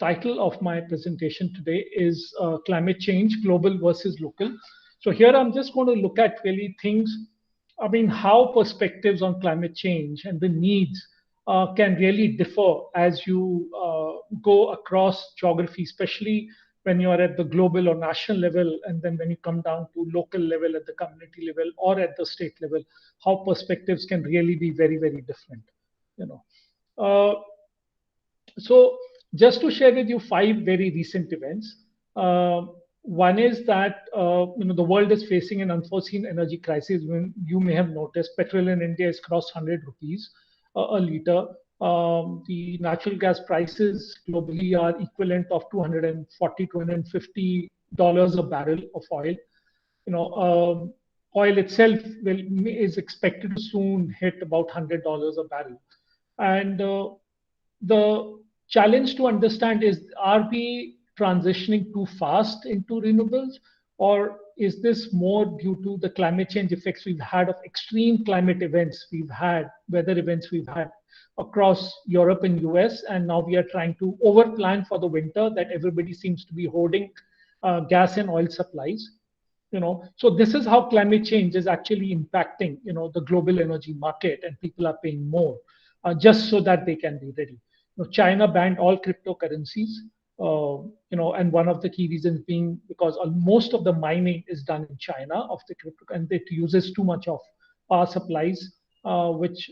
title of my presentation today is Climate Change, Global versus Local. So here I'm just going to look at really things, I mean, how perspectives on climate change and the needs can really differ as you go across geography, especially when you are at the global or national level, and then when you come down to local level, at the community level, or at the state level, how perspectives can really be very, very different. You know, so just to share with you five very recent events. One is that the world is facing an unforeseen energy crisis. When you may have noticed, petrol in India has crossed 100 rupees a liter. The natural gas prices globally are equivalent of 240, $250 a barrel of oil. Oil itself is expected to soon hit about $100 a barrel. And the challenge to understand is, are we transitioning too fast into renewables, or is this more due to the climate change effects we've had of extreme climate events we've had, weather events we've had across Europe and US, and now we are trying to overplan for the winter that everybody seems to be hoarding gas and oil supplies. So this is how climate change is actually impacting the global energy market, and people are paying more just so that they can be ready. China banned all cryptocurrencies, and one of the key reasons being because most of the mining is done in China of the crypto, and it uses too much of power supplies, which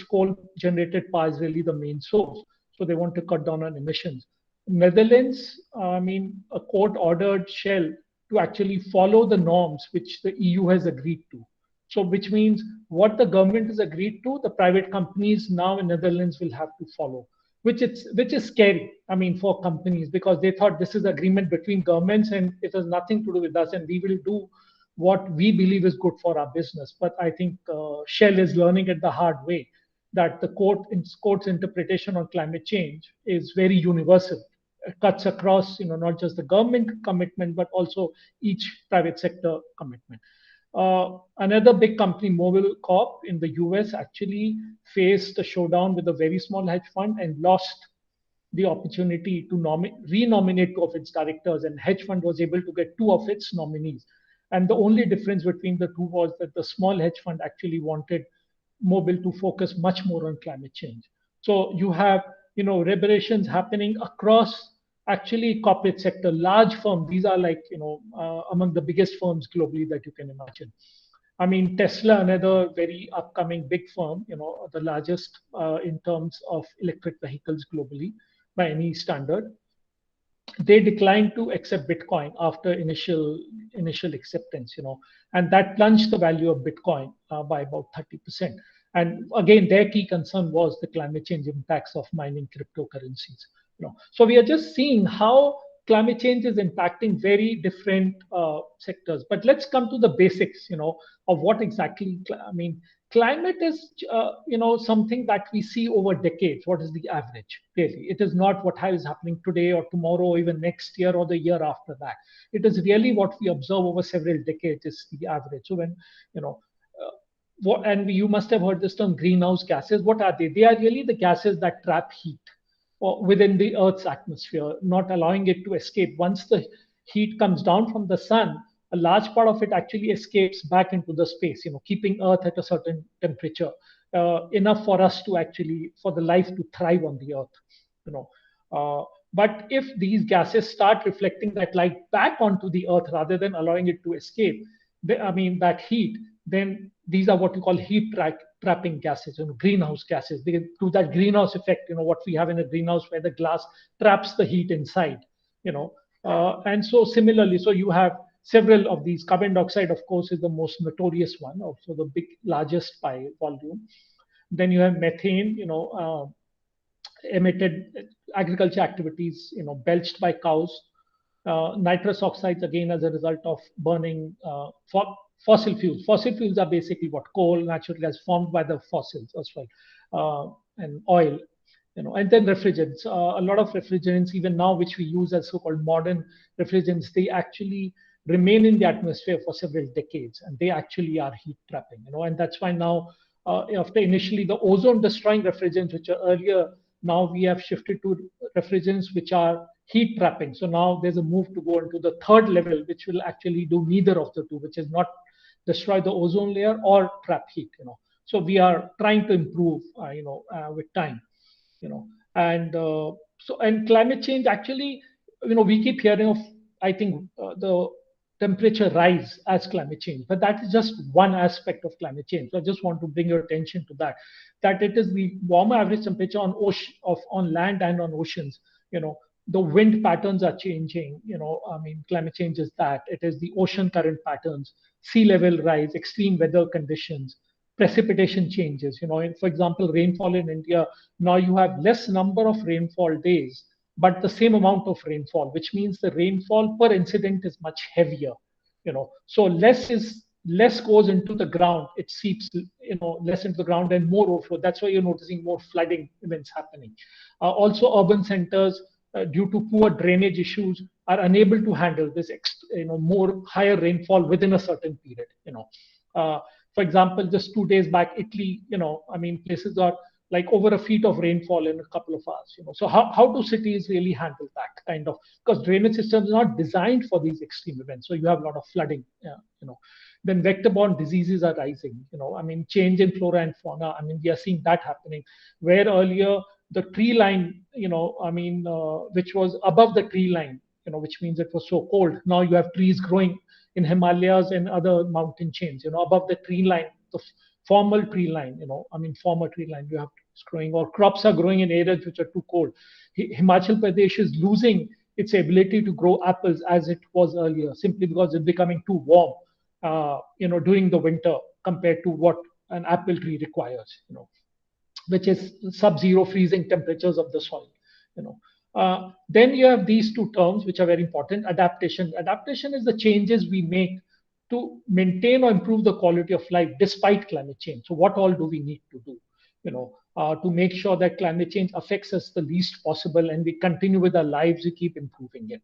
coal-generated power is really the main source. So they want to cut down on emissions. Netherlands, a court ordered Shell to actually follow the norms which the EU has agreed to. So which means what the government has agreed to, the private companies now in Netherlands will have to follow. Which is scary, for companies, because they thought this is agreement between governments and it has nothing to do with us, and we will do what we believe is good for our business. But I think Shell is learning it the hard way that the court's interpretation on climate change is very universal. It cuts across, not just the government commitment, but also each private sector commitment. Another big company, Mobile Corp in the US, actually faced a showdown with a very small hedge fund and lost the opportunity to renominate two of its directors, and hedge fund was able to get two of its nominees. And the only difference between the two was that the small hedge fund actually wanted Mobile to focus much more on climate change. So you have, reparations happening across actually corporate sector, large firms. These are like, among the biggest firms globally that you can imagine. Tesla, another very upcoming big firm, the largest in terms of electric vehicles globally by any standard. They declined to accept Bitcoin after initial acceptance, and that plunged the value of Bitcoin by about 30%. And again, their key concern was the climate change impacts of mining cryptocurrencies. So we are just seeing how climate change is impacting very different sectors. But let's come to the basics, of what exactly, climate is, something that we see over decades. What is the average? Really, it is not what is happening today or tomorrow or even next year or the year after that. It is really what we observe over several decades is the average. So when, and you must have heard this term greenhouse gases. What are they? They are really the gases that trap heat within the Earth's atmosphere, not allowing it to escape. Once the heat comes down from the sun, a large part of it actually escapes back into the space, keeping Earth at a certain temperature, enough for us to actually, for the life to thrive on the Earth. But if these gases start reflecting that light back onto the Earth rather than allowing it to escape, that heat, then these are what we call heat trapping gases, greenhouse gases. They do that greenhouse effect, what we have in a greenhouse where the glass traps the heat inside, and so similarly, so you have several of these. Carbon dioxide, of course, is the most notorious one, also the largest by volume. Then you have methane, emitted agriculture activities, belched by cows. Nitrous oxides, again, as a result of burning fossil fuels. Fossil fuels are basically what? Coal, natural gas formed by the fossils as well, and oil, and then refrigerants. A lot of refrigerants, even now, which we use as so-called modern refrigerants, they actually remain in the atmosphere for several decades, and they actually are heat trapping, and that's why now, after initially the ozone destroying refrigerants, which are earlier Now we have shifted to refrigerants which are heat trapping. So now there's a move to go into the third level, which will actually do neither of the two, which is not destroy the ozone layer or trap heat. So we are trying to improve, with time. And and climate change actually, we keep hearing of, I think, the temperature rise as climate change, but that is just one aspect of climate change. So I just want to bring your attention to that it is the warmer average temperature on ocean on land and on oceans. The wind patterns are changing. I mean, climate change is that. It is the ocean current patterns, sea level rise, extreme weather conditions, precipitation changes. For example, rainfall in India, now you have less number of rainfall days, but the same amount of rainfall, which means the rainfall per incident is much heavier. So less goes into the ground. It seeps, less into the ground and more overflow. That's why you're noticing more flooding events happening. Also, urban centers, due to poor drainage issues, are unable to handle this, more higher rainfall within a certain period. For example, just 2 days back, Italy, I mean, places are like over a feet of rainfall in a couple of hours. So how do cities really handle that kind of, because drainage systems are not designed for these extreme events. So you have a lot of flooding. Then vector-borne diseases are rising. I mean, change in flora and fauna. I mean, we are seeing that happening, where earlier the tree line, which was above the tree line, which means it was so cold. Now you have trees growing in Himalayas and other mountain chains, above the tree line, the formal tree line, former tree line, you have trees growing, or crops are growing in areas which are too cold. Himachal Pradesh is losing its ability to grow apples as it was earlier, simply because it's becoming too warm, during the winter compared to what an apple tree requires, which is sub-zero freezing temperatures of the soil. Then you have these two terms which are very important: adaptation. Adaptation is the changes we make to maintain or improve the quality of life despite climate change. So what all do we need to do, to make sure that climate change affects us the least possible and we continue with our lives, we keep improving it.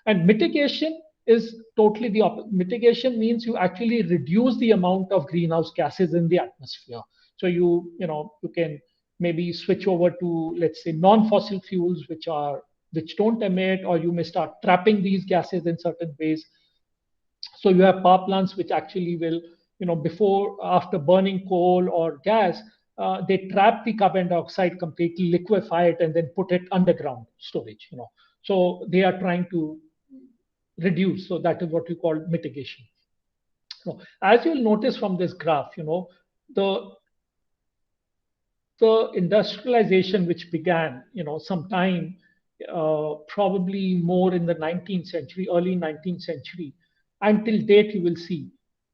And mitigation is totally the opposite. Mitigation means you actually reduce the amount of greenhouse gases in the atmosphere. So you can maybe switch over to, let's say, non-fossil fuels, which don't emit, or you may start trapping these gases in certain ways. So you have power plants which actually will, after burning coal or gas, they trap the carbon dioxide completely, liquefy it, and then put it underground storage. So they are trying to reduce. So that is what we call mitigation. So as you'll notice from this graph, the industrialization which began, sometime probably more in the 19th century, early 19th century, until date, you will see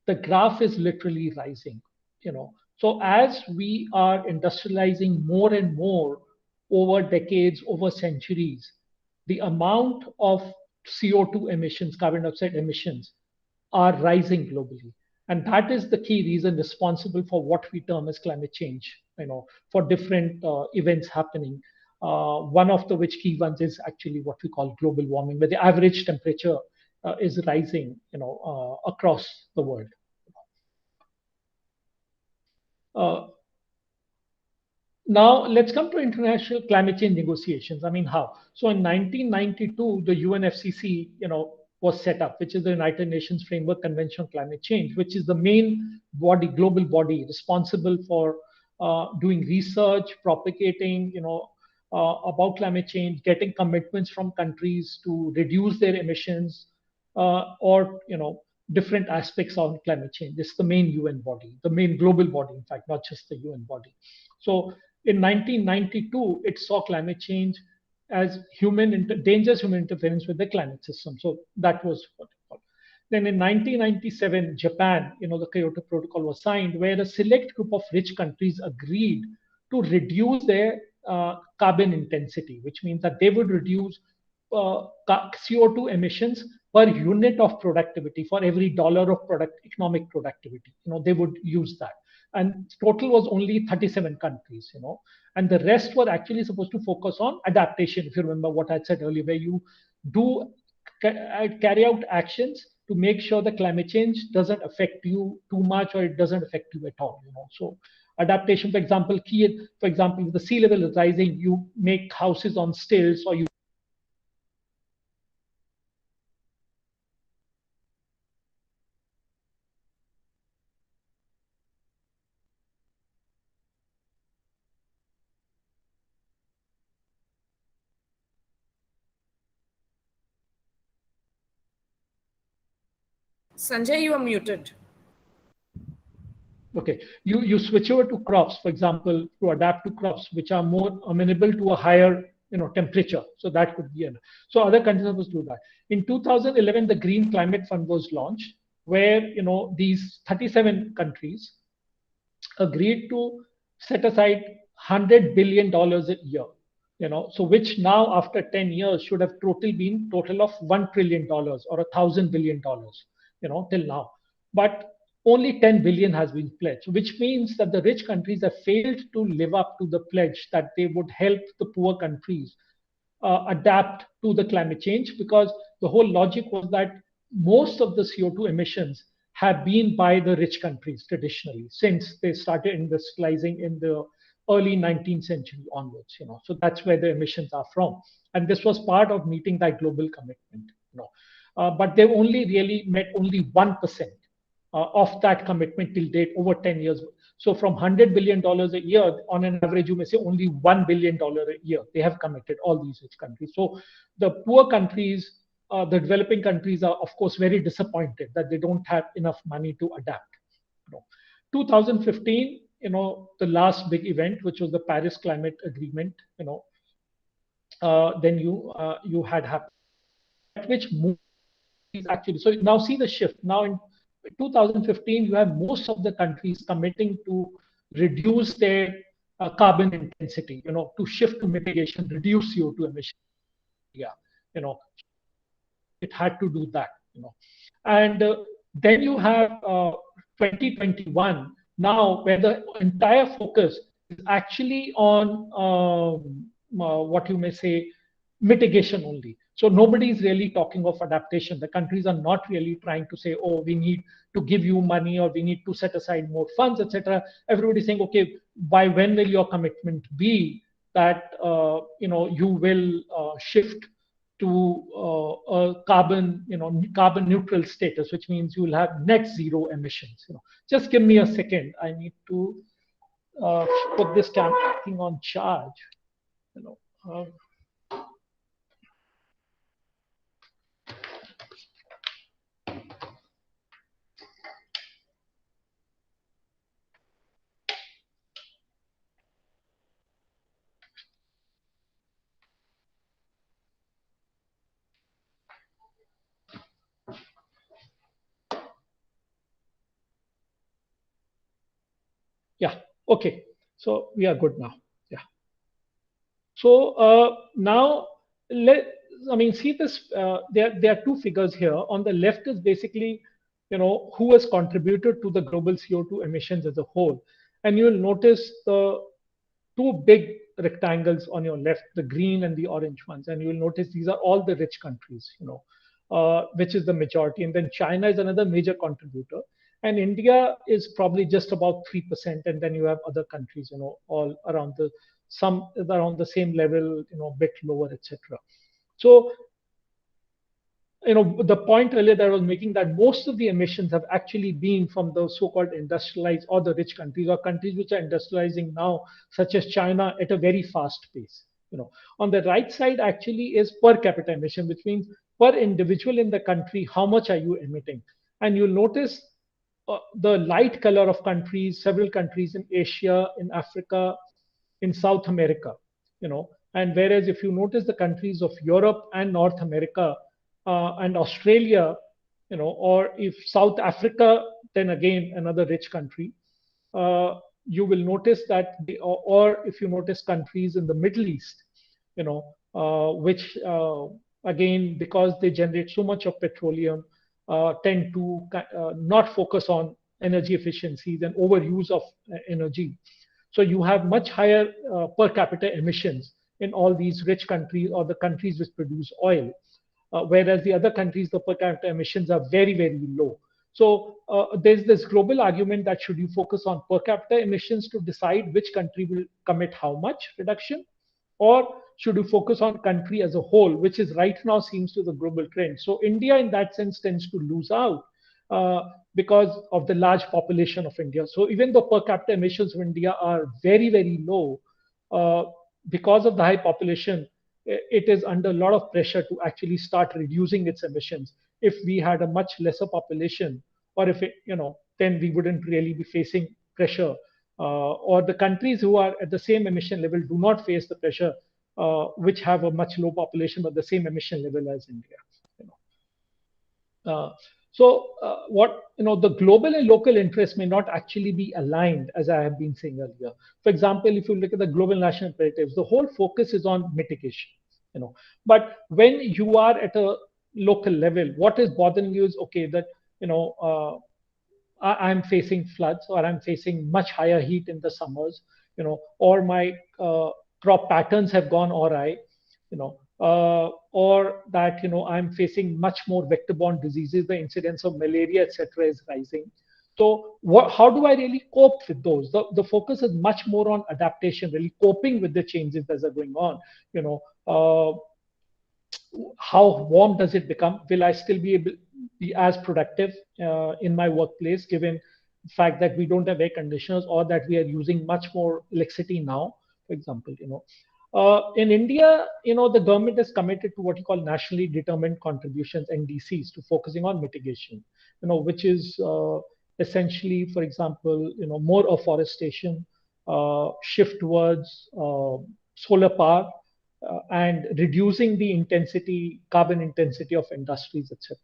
the graph is literally rising. So as we are industrializing more and more over decades, over centuries, the amount of CO2 emissions, carbon dioxide emissions, are rising globally. And that is the key reason responsible for what we term as climate change, for different events happening. One of the which key ones is actually what we call global warming, where the average temperature is rising, across the world. Now let's come to international climate change negotiations. I mean, how? So in 1992, the UNFCCC, was set up, which is the United Nations Framework Convention on Climate Change, which is the main body, global body, responsible for doing research, propagating, about climate change, getting commitments from countries to reduce their emissions, or different aspects of climate change. This is the main UN body, the main global body, in fact, not just the UN body. So in 1992, it saw climate change as dangerous human interference with the climate system. So that was what it called. Then in 1997, Japan, the Kyoto Protocol was signed, where a select group of rich countries agreed to reduce their carbon intensity, which means that they would reduce CO2 emissions per unit of productivity for every dollar of economic productivity. They would use that. And total was only 37 countries, and the rest were actually supposed to focus on adaptation. If you remember what I said earlier, where you do carry out actions to make sure the climate change doesn't affect you too much, or it doesn't affect you at all. So Adaptation, for example, if the sea level is rising, you make houses on stilts, or you Sanjay, you are muted. okay, you switch over to crops, for example, to adapt to crops which are more amenable to a higher temperature. So that could be so other countries must do that. In 2011, the Green Climate Fund was launched, where these 37 countries agreed to set aside $100 billion a year. So which now after 10 years should have total of $1 trillion or $1,000 billion, till now. But only 10 billion has been pledged, which means that the rich countries have failed to live up to the pledge that they would help the poor countries adapt to the climate change, because the whole logic was that most of the CO2 emissions have been by the rich countries traditionally, since they started industrializing in the early 19th century onwards. So that's where the emissions are from, and this was part of meeting that global commitment. But they've only really met only 1% of that commitment till date over 10 years. So from $100 billion a year, on an average, you may say only $1 billion a year they have committed, all these rich countries. So the poor countries, the developing countries, are of course very disappointed that they don't have enough money to adapt. 2015, the last big event, which was the Paris Climate Agreement, then you had happened, at which actually, so now see the shift. Now in 2015, you have most of the countries committing to reduce their carbon intensity, to shift to mitigation, reduce CO2 emissions. Yeah, you know, it had to do that, And then you have 2021 now, where the entire focus is actually on what you may say mitigation only. So nobody is really talking of adaptation. The countries are not really trying to say, oh, we need to give you money, or we need to set aside more funds, etc. Everybody's saying, okay, by when will your commitment be that you will shift to a carbon neutral status, which means you will have net zero emissions. Just give me a second. I need to put this thing on charge. You know, Yeah. Okay. So we are good now. Yeah. So now I mean, see this. There are two figures here. On the left is basically, who has contributed to the global CO2 emissions as a whole, and you'll notice the two big rectangles on your left, the green and the orange ones, and you'll notice these are all the rich countries, which is the majority, and then China is another major contributor, and India is probably just about 3%, and then you have other countries, all around some around the same level, bit lower, etc. So the point earlier that I was making, that most of the emissions have actually been from the so-called industrialized or the rich countries, or countries which are industrializing now, such as China, at a very fast pace. On the right side actually is per capita emission, which means per individual in the country, how much are you emitting? And you'll notice the light color of countries, several countries in Asia, in Africa, in South America, and whereas if you notice the countries of Europe and North America and Australia, or if South Africa, then again another rich country, you will notice that, or if you notice countries in the Middle East, which again, because they generate so much of petroleum, tend to not focus on energy efficiencies and overuse of energy. So you have much higher per capita emissions in all these rich countries, or the countries which produce oil, whereas the other countries, the per capita emissions are very, very low. So there's this global argument that should you focus on per capita emissions to decide which country will commit how much reduction, or should you focus on country as a whole, which is right now seems to the global trend. So India, in that sense, tends to lose out uh, because of the large population of India. So even though per capita emissions of India are very, very low, uh, because of the high population, it is under a lot of pressure to actually start reducing its emissions. If we had a much lesser population, or if it, then we wouldn't really be facing pressure. Or the countries who are at the same emission level do not face the pressure, which have a much low population but the same emission level as India. You know. What the global and local interests may not actually be aligned, as I have been saying earlier. For example, if you look at the global national imperatives, the whole focus is on mitigation. But when you are at a local level, what is bothering you is okay that I'm facing floods, or I'm facing much higher heat in the summers, or my crop patterns have gone awry, or that I'm facing much more vector-borne diseases, the incidence of malaria, etc., is rising. So how do I really cope with those? The focus is much more on adaptation, really coping with the changes that are going on. How warm does it become? Will I still be able be as productive in my workplace, given the fact that we don't have air conditioners, or that we are using much more electricity now, for example? In India, the government is committed to what you call nationally determined contributions, NDCs, to focusing on mitigation, which is essentially, for example, more afforestation, shift towards solar power, and reducing the carbon intensity of industries, etc.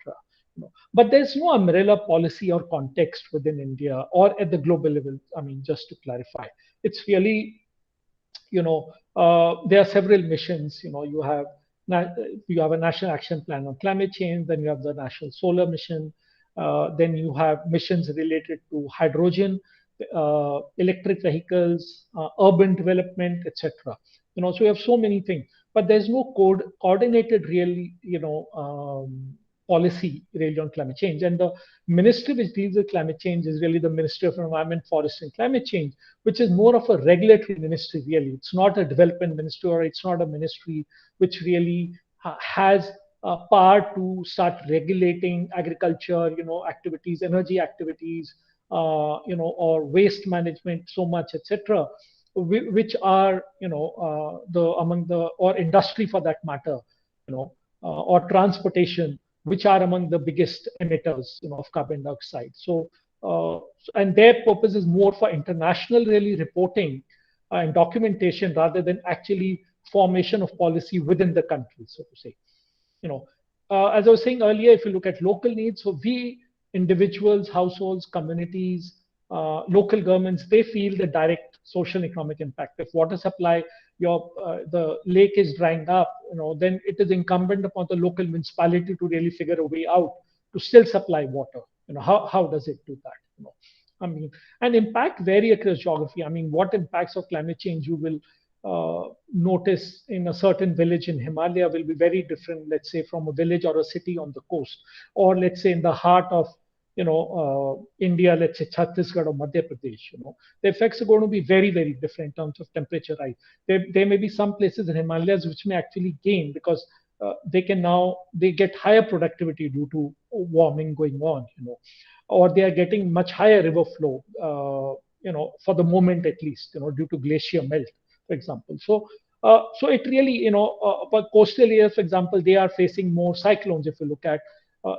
But there's no umbrella policy or context within India or at the global level. I mean, just to clarify, it's really, there are several missions. You have a national action plan on climate change, then you have the national solar mission, then you have missions related to hydrogen, electric vehicles, urban development, etc. So we have so many things, but there's no coordinated really, policy really on climate change. And the ministry which deals with climate change is really the Ministry of Environment, Forest and Climate Change, which is more of a regulatory ministry, really. It's not a development ministry, or it's not a ministry which really has power to start regulating agriculture, activities, energy activities, or waste management so much, etc., which are, the among the, or industry for that matter, or transportation, which are among the biggest emitters, of carbon dioxide. And their purpose is more for international really reporting and documentation, rather than actually formation of policy within the country, so to say. As I was saying earlier, if you look at local needs, so we individuals, households, communities, local governments, they feel the direct social and economic impact. If water supply, the lake is drying up, then it is incumbent upon the local municipality to really figure a way out to still supply water. How does it do that? I mean, and impact vary across geography. I mean, what impacts of climate change you will notice in a certain village in Himalaya will be very different, let's say, from a village or a city on the coast, or let's say in the heart of India, let's say Chhattisgarh or Madhya Pradesh. The effects are going to be very, very different in terms of temperature rise. There may be some places in Himalayas which may actually gain, because they get higher productivity due to warming going on, or they are getting much higher river flow, for the moment at least, due to glacier melt, for example. So it really, but coastal areas, for example, they are facing more cyclones. If you look at,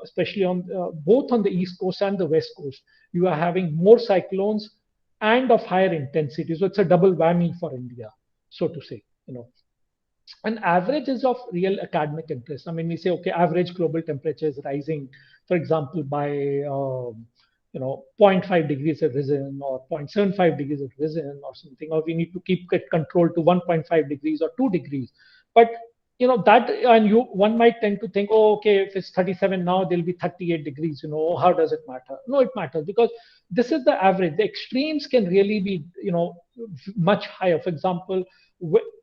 especially on both on the east coast and the west coast, you are having more cyclones and of higher intensity. So it's a double whammy for India, so to say. An average is of real academic interest. I mean, we say, okay, average global temperature is rising, for example, by zero point 0.5 degrees have risen, or 0.75 degrees have risen, or something, or we need to keep it controlled to 1.5 degrees or 2 degrees. But that, and one might tend to think, oh, okay, if it's 37 now, there'll be 38 degrees. How does it matter? No, it matters, because this is the average. The extremes can really be, much higher. For example,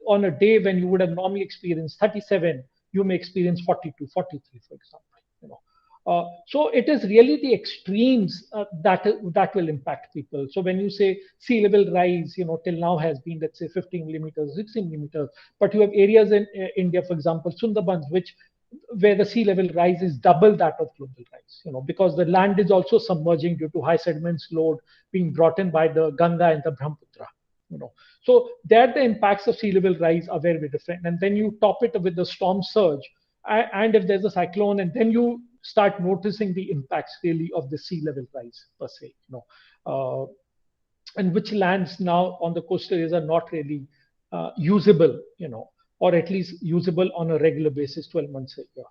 on a day when you would have normally experienced 37, you may experience 42, 43, for example. So it is really the extremes that will impact people. So when you say sea level rise, till now has been, let's say, 15 millimeters, 16 millimeters, but you have areas in India, for example, Sundarbans, where the sea level rise is double that of global rise, because the land is also submerging due to high sediments load being brought in by the Ganga and the Brahmaputra. So there the impacts of sea level rise are very, very different. And then you top it with the storm surge, and if there's a cyclone, and then you start noticing the impacts really of the sea level rise per se, uh, and which lands now on the coastal areas are not really usable, or at least usable on a regular basis, 12 months a year,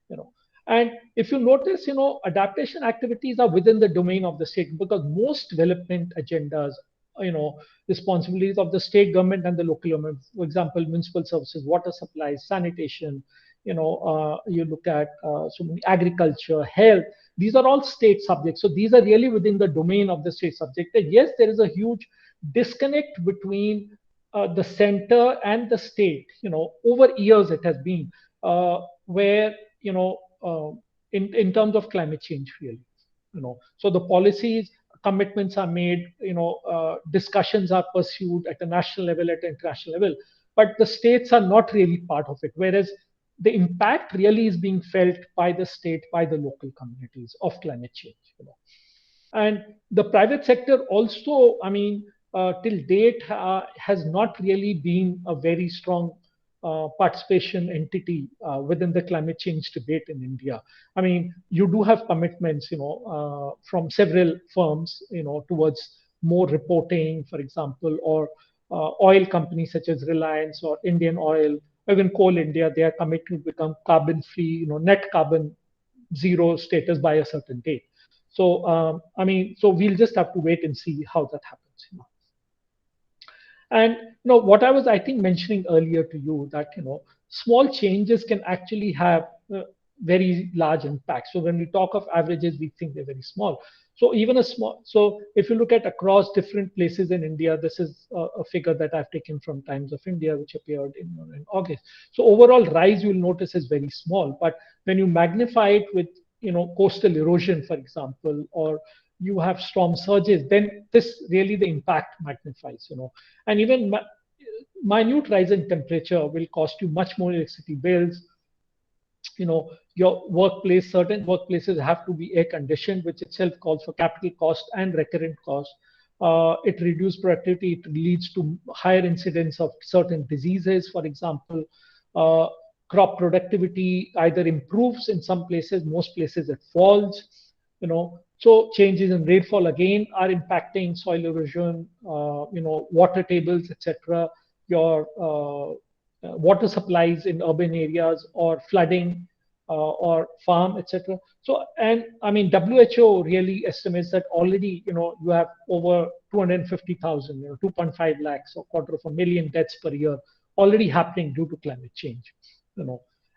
you know. And if you notice, adaptation activities are within the domain of the state, because most development agendas, you know, responsibilities of the state government and the local government, for example, municipal services, water supplies, sanitation, you look at so many agriculture, health, these are all state subjects. So these are really within the domain of the state subject. And yes, there is a huge disconnect between the center and the state. Over years it has been where in terms of climate change, really. So the policies, commitments are made. Discussions are pursued at a national level, at an international level, but the states are not really part of it. Whereas the impact really is being felt by the state, by the local communities of climate change. And the private sector also, I mean, till date has not really been a very strong participation entity within the climate change debate in India. I mean, you do have commitments, from several firms, towards more reporting, for example, or oil companies such as Reliance or Indian Oil, even Coal India, they are committed to become carbon free, net carbon zero status by a certain date. So, I mean, so we'll just have to wait and see how that happens. And what I was, I think, mentioning earlier to you, that small changes can actually have very large impacts. So when we talk of averages, we think they're very small. So even a small, so if you look at across different places in India, this is a figure that I've taken from Times of India, which appeared in August. So overall rise, you'll notice, is very small. But when you magnify it with coastal erosion, for example, or you have storm surges, then this really the impact magnifies. And even minute rise in temperature will cost you much more electricity bills. Your workplace, certain workplaces have to be air conditioned, which itself calls for capital cost and recurrent cost. It reduces productivity. It leads to higher incidence of certain diseases. For example, crop productivity either improves in some places, most places it falls. So changes in rainfall again are impacting soil erosion, water tables, etc. Your water supplies in urban areas, or flooding, or farm, etc. So, and I mean, WHO really estimates that already, you have over 250,000, 2.5 lakhs, or quarter of a million deaths per year already happening due to climate change.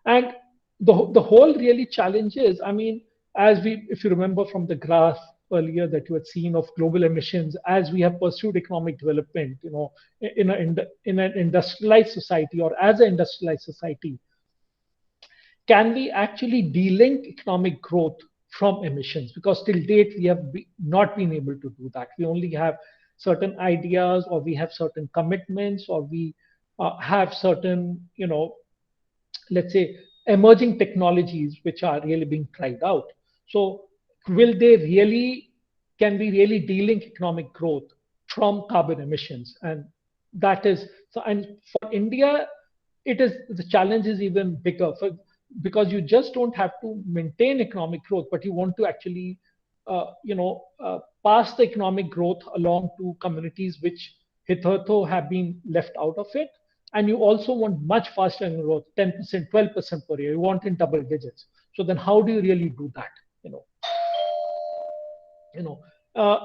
And the whole really challenge is, I mean, if you remember from the graph earlier that you had seen of global emissions, as we have pursued economic development, in an industrialized society, or as an industrialized society, can we actually de-link economic growth from emissions? Because till date, we have not been able to do that. We only have certain ideas, or we have certain commitments, or we have certain, let's say, emerging technologies which are really being tried out. So can we really de-link economic growth from carbon emissions? And that is, so, and for India, the challenge is even bigger, because you just don't have to maintain economic growth, but you want to actually, pass the economic growth along to communities which hitherto have been left out of it. And you also want much faster growth, 10%, 12% per year. You want in double digits. So then how do you really do that?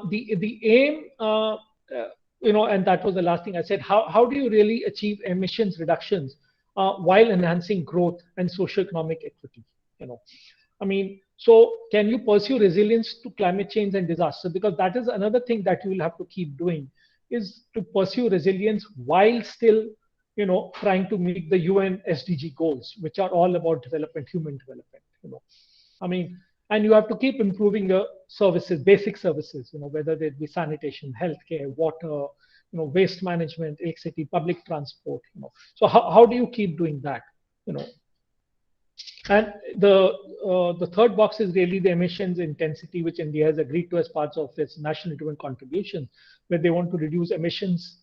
The aim, and that was the last thing I said. How do you really achieve emissions reductions while enhancing growth and socioeconomic equity? I mean, so can you pursue resilience to climate change and disaster? Because that is another thing that you will have to keep doing, is to pursue resilience while still, trying to meet the UN SDG goals, which are all about development, human development. I mean, and you have to keep improving your services, basic services, whether they be sanitation, healthcare, water, waste management, electricity, public transport. So how do you keep doing that? You know, and the third box is really the emissions intensity, which India has agreed to as part of its national development contribution, where they want to reduce emissions,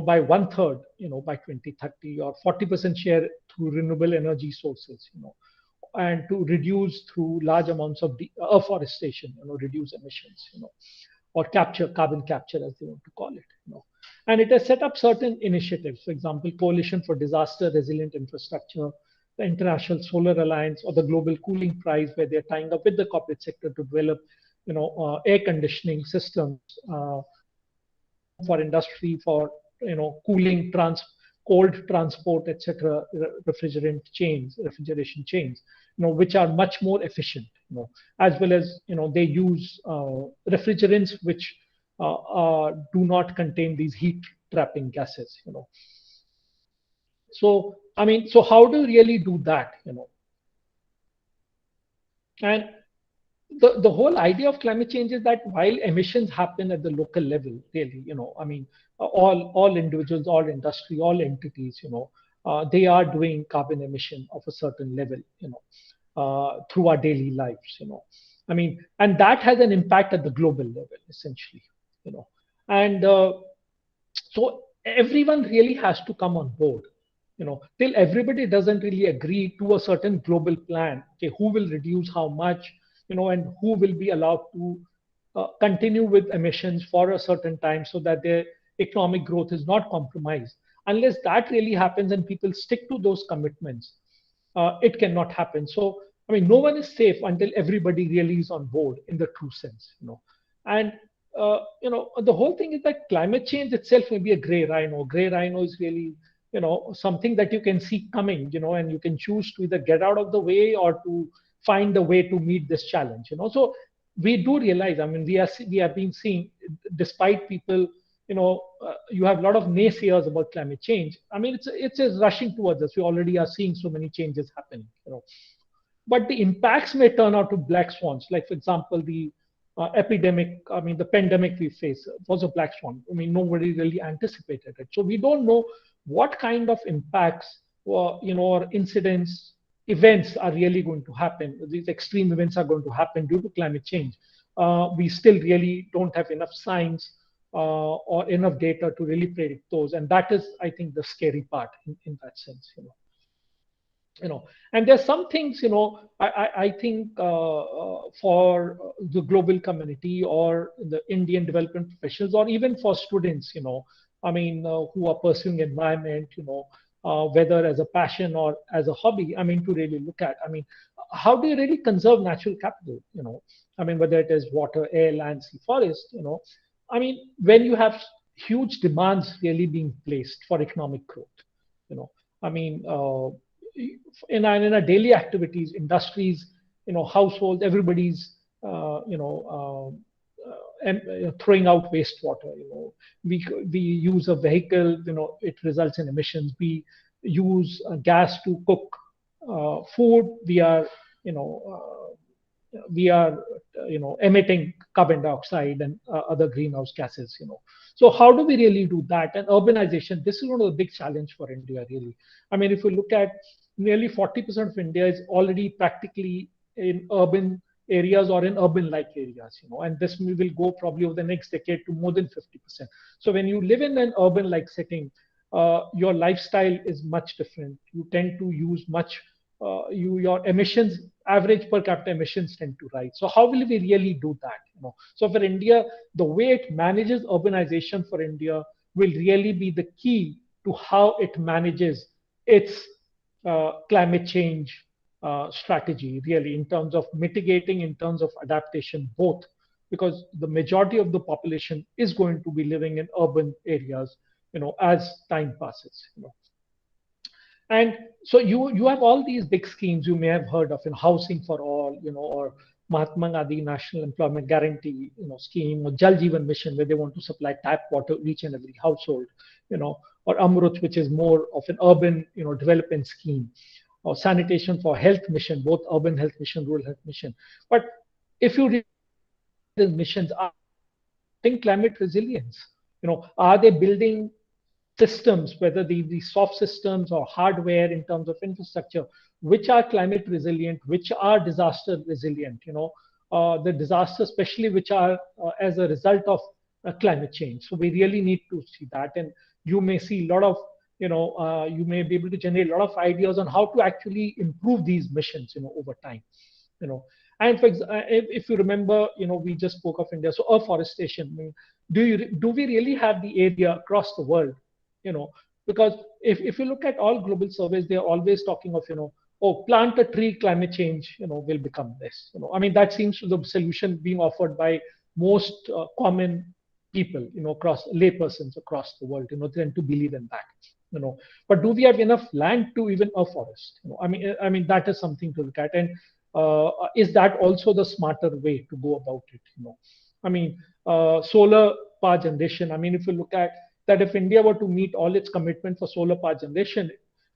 by one third, by 2030, or 40% share through renewable energy sources, and to reduce through large amounts of afforestation, reduce emissions, or capture carbon capture, as they want to call it, And it has set up certain initiatives, for example, Coalition for Disaster Resilient Infrastructure, the International Solar Alliance, or the Global Cooling Prize, where they're tying up with the corporate sector to develop, air conditioning systems for industry, for cooling, cold transport, etc., refrigeration chains, which are much more efficient, as well as they use refrigerants which do not contain these heat trapping gases, So, I mean, so how do you really do that, And the whole idea of climate change is that while emissions happen at the local level, really, I mean, all individuals, all industry, all entities, they are doing carbon emission of a certain level, through our daily lives, I mean, and that has an impact at the global level, essentially, and so everyone really has to come on board, till everybody doesn't really agree to a certain global plan. Okay, who will reduce how much, and who will be allowed to continue with emissions for a certain time so that their economic growth is not compromised. Unless that really happens and people stick to those commitments, it cannot happen. So, I mean, no one is safe until everybody really is on board in the true sense, And the whole thing is that climate change itself may be a gray rhino. Gray rhino is really, something that you can see coming, and you can choose to either get out of the way or to find a way to meet this challenge, So we do realize, I mean, we have been seeing, despite people, you have a lot of naysayers about climate change. I mean, it's rushing towards us. We already are seeing so many changes happening, But the impacts may turn out to black swans. Like, for example, the epidemic, I mean, the pandemic we face was a black swan. I mean, nobody really anticipated it. So we don't know what kind of impacts or, or incidents, events are really going to happen. These extreme events are going to happen due to climate change. We still really don't have enough science or enough data to really predict those. And that is, I think, the scary part in that sense, And there's some things, I think for the global community or the Indian development professionals, or even for students, I mean, who are pursuing environment, whether as a passion or as a hobby, I mean, to really look at, I mean, how do you really conserve natural capital, I mean, whether it is water, air, land, sea, forest, I mean, when you have huge demands really being placed for economic growth, I mean, in our daily activities, industries, households, everybody's, throwing out wastewater. We use a vehicle. It results in emissions. We use gas to cook food. We are emitting carbon dioxide and other greenhouse gases. So how do we really do that? And urbanization. This is one of the big challenge for India. Really, I mean, if you look at nearly 40% of India is already practically in urban areas or in urban-like areas, and this will go probably over the next decade to more than 50%. So when you live in an urban-like setting, your lifestyle is much different. You tend to use much, your emissions, average per capita emissions tend to rise. So how will we really do that? So for India, the way it manages urbanization for India will really be the key to how it manages its climate change strategy, really, in terms of mitigating, in terms of adaptation, both, because the majority of the population is going to be living in urban areas, as time passes. And so you have all these big schemes you may have heard of, in housing for all, or Mahatma Gandhi National Employment Guarantee, scheme, or Jal Jeevan Mission, where they want to supply tap water to each and every household, or Amrut, which is more of an urban, development scheme, or sanitation for health mission, both urban health mission, rural health mission. But if you really look at the missions, are promoting climate resilience? Are they building systems, whether the soft systems or hardware in terms of infrastructure, which are climate resilient, which are disaster resilient, the disasters, especially which are as a result of climate change. So we really need to see that. And you may see a lot of, you may be able to generate a lot of ideas on how to actually improve these missions, over time, you know. And if you remember, we just spoke of India, so afforestation. I mean, do we really have the area across the world, you know? Because if you look at all global surveys, they're always talking of, oh, plant a tree, climate change, will become this. I mean, that seems to the solution being offered by most common people, across laypersons across the world, tend to believe in that, But do we have enough land to even afforest? I mean, that is something to look at. And is that also the smarter way to go about it? I mean, solar power generation. I mean, if you look at that, if India were to meet all its commitment for solar power generation,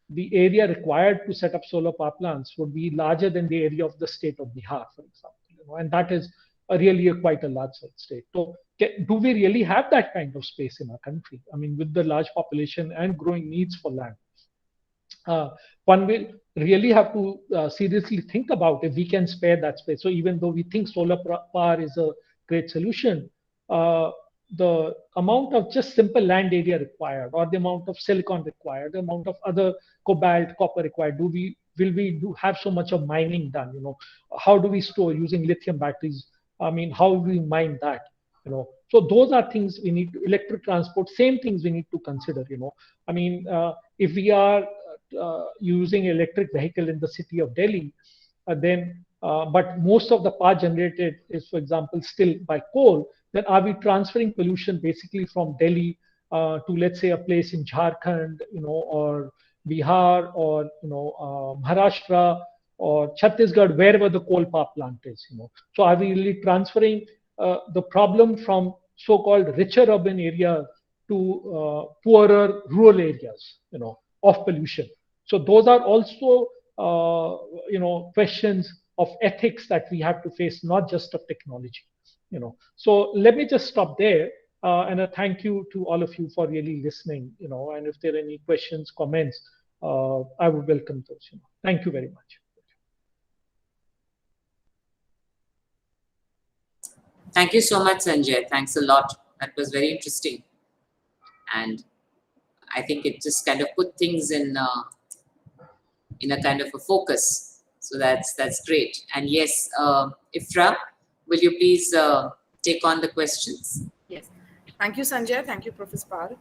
the area required to set up solar power plants would be larger than the area of the state of Bihar, for example. And that is really quite a large state. So, do we really have that kind of space in our country? I mean, with the large population and growing needs for land, one will really have to seriously think about if we can spare that space. So even though we think solar power is a great solution, the amount of just simple land area required, or the amount of silicon required, the amount of other cobalt, copper required, will we have so much of mining done? How do we store using lithium batteries? I mean, how do we mine that? So those are things we need to, electric transport, same things we need to consider. I mean, if we are using electric vehicle in the city of Delhi, but most of the power generated is, for example, still by coal, then are we transferring pollution basically from Delhi to, let's say, a place in Jharkhand, or Bihar, or Maharashtra or Chhattisgarh, wherever the coal power plant is? So are we really transferring the problem from so-called richer urban areas to poorer rural areas, of pollution? So those are also, questions of ethics that we have to face, not just of technology. So let me just stop there, and a thank you to all of you for really listening. And if there are any questions, comments, I would welcome those. Thank you very much. Thank you so much, Sanjay. Thanks a lot. That was very interesting, and I think it just kind of put things in a kind of a focus. So that's great. And yes, Ifra, will you please take on the questions? Yes. Thank you, Sanjay. Thank you, Professor Par.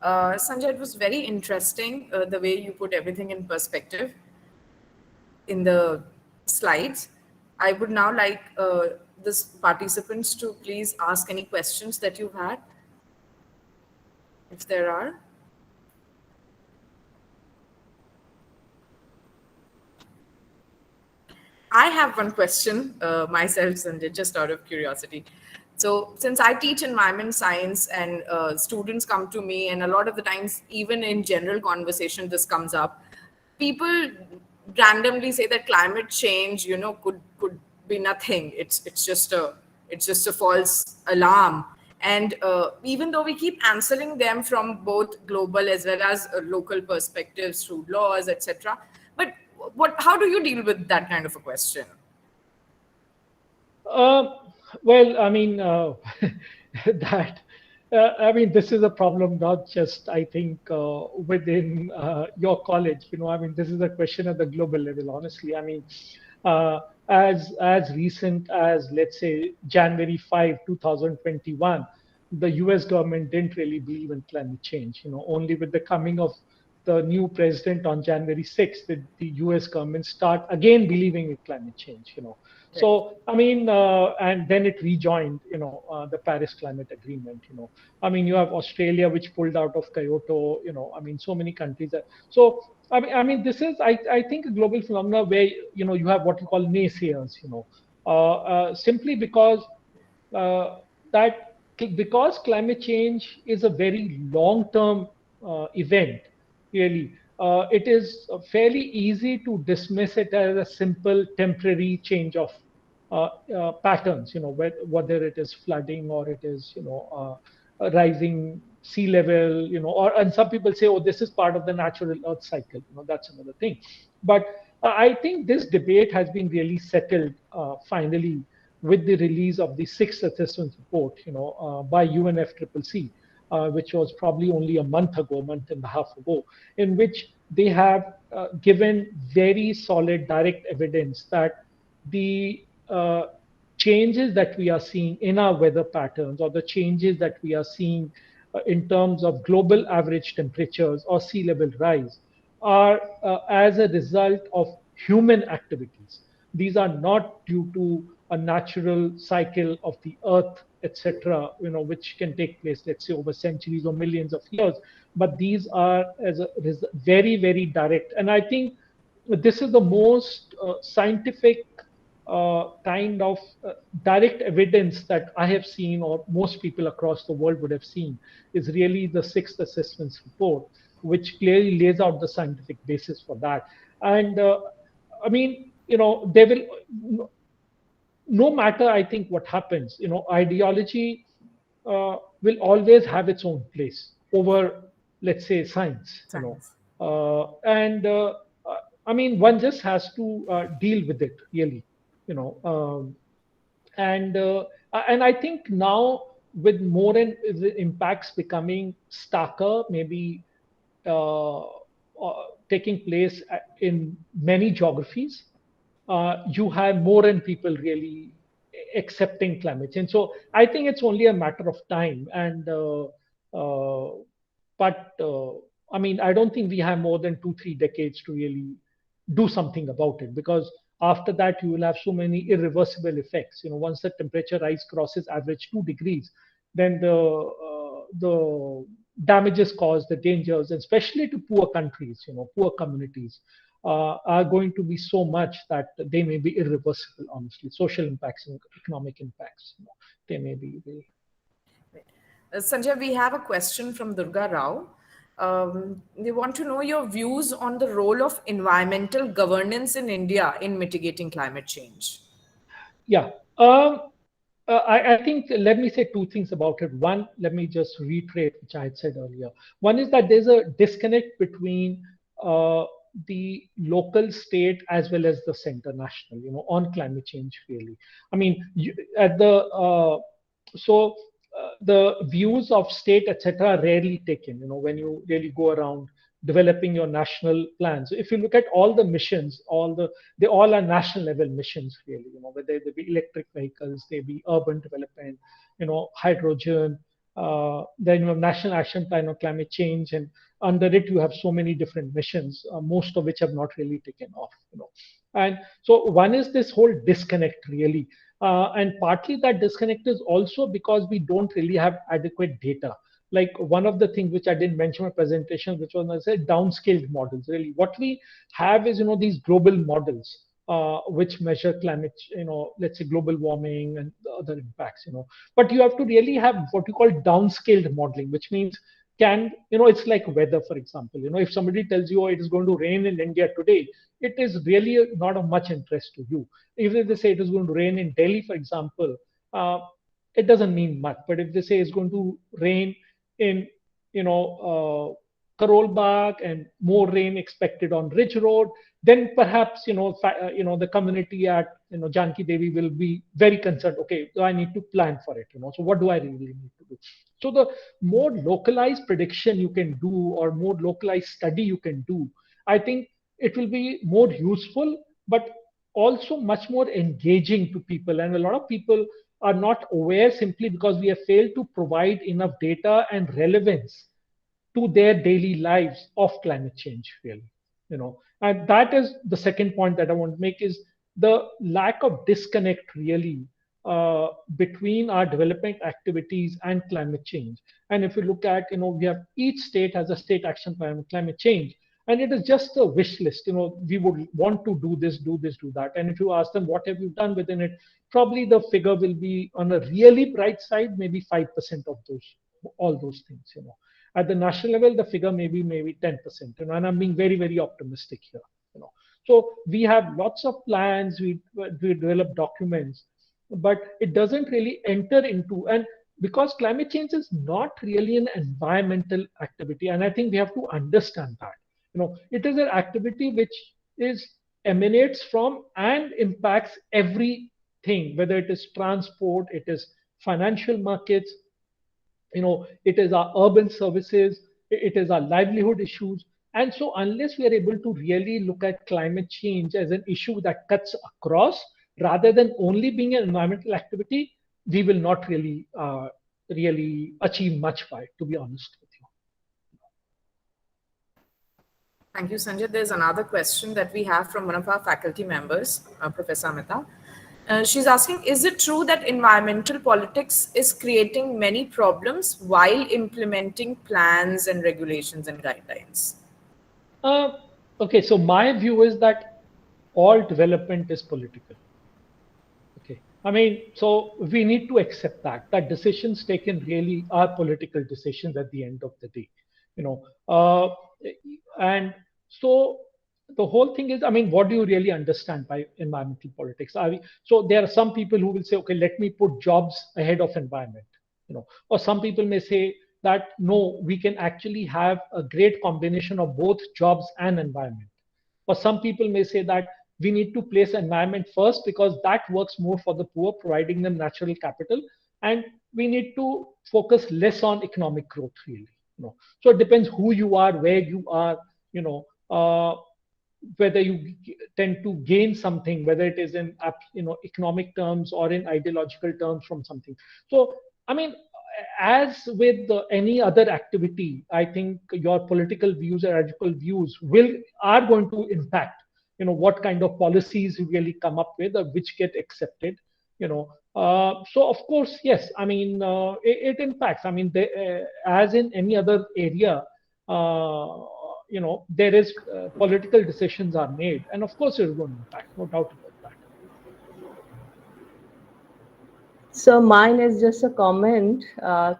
Sanjay, it was very interesting the way you put everything in perspective in the slides. I would now like the participants to please ask any questions that you've had, if there are. I have one question myself, Sanjay, just out of curiosity. So since I teach environment science and students come to me, and a lot of the times, even in general conversation, this comes up, people randomly say that climate change, could be nothing. It's just a false alarm. And even though we keep answering them from both global as well as local perspectives through laws, etc., but how do you deal with that kind of a question? Well, I mean, I mean, this is a problem not just, I think, within your college. I mean, this is a question at the global level. Honestly, I mean, as recent as, let's say, January 5, 2021, the U.S. government didn't really believe in climate change. Only with the coming of the new president on January 6th, did the U.S. government start again believing in climate change. So, I mean, and then it rejoined, the Paris Climate Agreement. I mean, you have Australia, which pulled out of Kyoto. I mean, so many countries. So, I mean, this is, I think, a global phenomenon where, you have what you call naysayers. Simply because because climate change is a very long-term event, really, it is fairly easy to dismiss it as a simple temporary change of patterns, whether it is flooding or it is, a rising sea level, and some people say, oh, this is part of the natural earth cycle, that's another thing. But I think this debate has been really settled finally with the release of the sixth assessment report, by UNFCCC, which was probably only a month and a half ago, in which they have given very solid direct evidence that the changes that we are seeing in our weather patterns, or the changes that we are seeing in terms of global average temperatures or sea level rise, are as a result of human activities. These are not due to a natural cycle of the earth, etc., which can take place, let's say, over centuries or millions of years. But these are very, very direct. And I think this is the most scientific kind of direct evidence that I have seen, or most people across the world would have seen, is really the sixth assessments report, which clearly lays out the scientific basis for that. And I mean, there will, no matter, I think, what happens, ideology will always have its own place over, let's say, science. And I mean, one just has to deal with it, really, you know. And I think now, with more and the impacts becoming starker, maybe taking place in many geographies, you have more and people really accepting climate change. So I think it's only a matter of time. And but I mean, I don't think we have more than 2-3 decades to really do something about it, because after that you will have so many irreversible effects. Once the temperature rise crosses average 2 degrees, then the damages caused, the dangers, especially to poor countries, poor communities, are going to be so much that they may be irreversible. Honestly, social impacts and economic impacts, they may be really. Sanjay, we have a question from Durga Rao. They want to know your views on the role of environmental governance in India in mitigating climate change. Yeah. I think, let me say two things about it. One, let me just reiterate, which I had said earlier. One is that there's a disconnect between the local, state, as well as the center, national, on climate change, really. I mean, the views of state, etc., are rarely taken, when you really go around developing your national plans. If you look at all the missions, they all are national level missions, really, whether they be electric vehicles, they be urban development, hydrogen, then you have National Action Plan on Climate Change, and under it you have so many different missions, most of which have not really taken off. And so one is this whole disconnect, really. And partly that disconnect is also because we don't really have adequate data. Like one of the things which I didn't mention in my presentation, which was, I said, downscaled models. Really, what we have is, these global models which measure climate, let's say global warming and the other impacts. But you have to really have what you call downscaled modeling, which means it's like weather, for example. If somebody tells you, oh, it is going to rain in India today, it is really not of much interest to you. Even if they say it is going to rain in Delhi, for example, it doesn't mean much. But if they say it's going to rain in, Karol Bagh, and more rain expected on Ridge Road, then perhaps, the community at, Janki Devi will be very concerned. Okay, so I need to plan for it. So what do I really need to do? So the more localized prediction you can do, or more localized study you can do, I think it will be more useful, but also much more engaging to people. And a lot of people are not aware, simply because we have failed to provide enough data and relevance to their daily lives of climate change, really. And that is the second point that I want to make, is the lack of disconnect, really, between our development activities and climate change. And if you look at, we have, each state has a state action plan on climate change, and it is just a wish list. We would want to do this, do this, do that. And if you ask them, what have you done within it, probably the figure will be, on a really bright side, maybe 5% of all those things. At the national level, the figure may be maybe 10%. And I'm being very, very optimistic here. So we have lots of plans, we develop documents, but it doesn't really enter into, and because climate change is not really an environmental activity, and I think we have to understand that. It is an activity which is emanates from and impacts everything, whether it is transport, it is financial markets, it is our urban services, it is our livelihood issues. And so unless we are able to really look at climate change as an issue that cuts across rather than only being an environmental activity, we will not really achieve much by it, to be honest with you. Thank you, Sanjay. There's another question that we have from one of our faculty members, Professor Amita. She's asking, is it true that environmental politics is creating many problems while implementing plans and regulations and guidelines? Okay, so my view is that all development is political. Okay, I mean, so we need to accept that decisions taken really are political decisions at the end of the day, you know. And so the whole thing is, I mean, what do you really understand by environmental politics? So there are some people who will say, okay, let me put jobs ahead of environment, or some people may say that no, we can actually have a great combination of both jobs and environment. Or some people may say that we need to place environment first because that works more for the poor, providing them natural capital, and we need to focus less on economic growth, really. So it depends who you are, where you are, whether you tend to gain something, whether it is in economic terms or in ideological terms from something. So I mean, as with any other activity, I think your political views or ethical views are going to impact, what kind of policies you really come up with or which get accepted. So of course, yes. I mean, it impacts. I mean, as in any other area, there is political decisions are made, and of course, it is going to impact. No doubt about that. So mine is just a comment.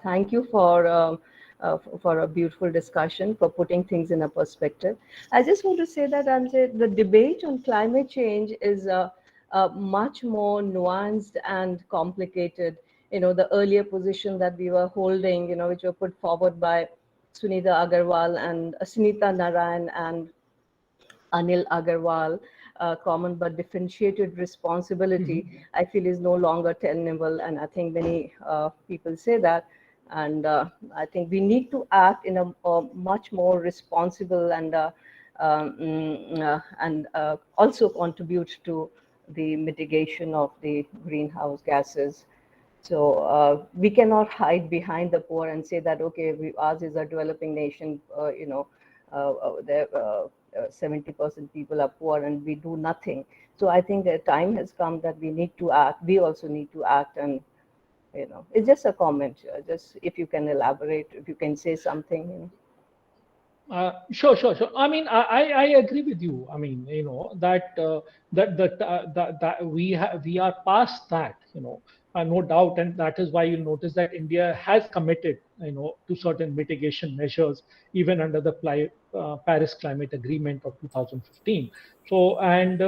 Thank you for a beautiful discussion, for putting things in a perspective. I just want to say that the debate on climate change is much more nuanced and complicated. The earlier position that we were holding, which were put forward by Sunita Agarwal and Sunita Narayan and Anil Agarwal, common but differentiated responsibility, I feel is no longer tenable. And I think many people say that. And I think we need to act in a much more responsible and also contribute to the mitigation of the greenhouse gases. So we cannot hide behind the poor and say that, okay, ours is a developing nation, 70% people are poor and we do nothing. So I think the time has come that we need to act. We also need to act, and it's just a comment. Just if you can elaborate, if you can say something. Sure. I mean, I agree with you. I mean, that we are past that. No doubt, and that is why you'll notice that India has committed, to certain mitigation measures, even under the Paris Climate Agreement of 2015. So, and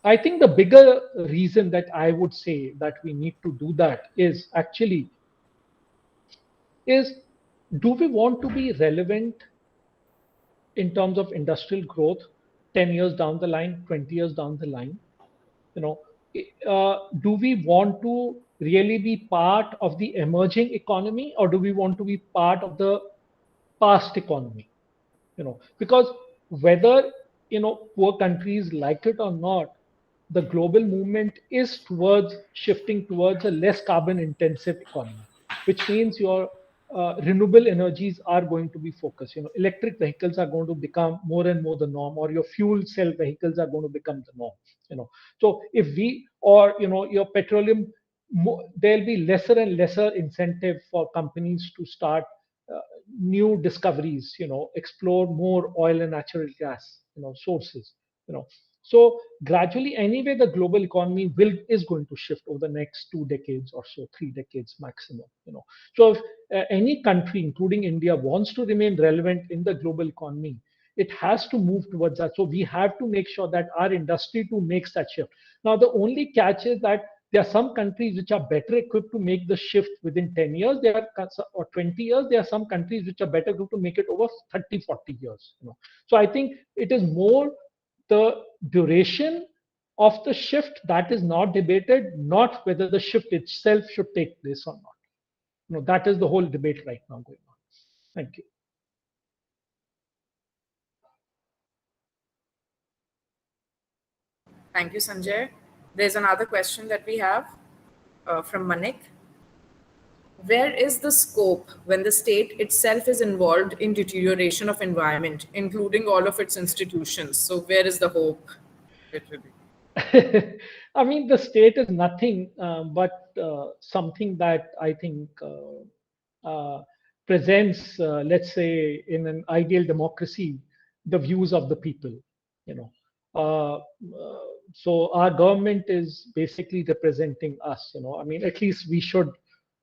I think the bigger reason that I would say that we need to do that is do we want to be relevant in terms of industrial growth 10 years down the line, 20 years down the line? Do we want to really be part of the emerging economy, or do we want to be part of the past economy? Because whether poor countries like it or not, the global movement is towards shifting towards a less carbon intensive economy, which means your renewable energies are going to be focused. Electric vehicles are going to become more and more the norm, or your fuel cell vehicles are going to become the norm. So if we, or your petroleum, there'll be lesser and lesser incentive for companies to start new discoveries, explore more oil and natural gas, sources. So gradually, anyway, the global economy is going to shift over the next 2 decades or so, 3 decades maximum. So if any country, including India, wants to remain relevant in the global economy, it has to move towards that. So we have to make sure that our industry too makes that shift. Now, the only catch is that there are some countries which are better equipped to make the shift within 10 years, or 20 years. There are some countries which are better equipped to make it over 30, 40 years. So I think it is more the duration of the shift that is not debated, not whether the shift itself should take place or not. That is the whole debate right now going on. Thank you. Thank you, Sanjay. There's another question that we have from Manik. Where is the scope when the state itself is involved in deterioration of environment, including all of its institutions? So where is the hope? It will be. I mean, the state is nothing but something that I think presents, let's say, in an ideal democracy, the views of the people. Uh, uh, so our government is basically representing us. I mean, at least we should,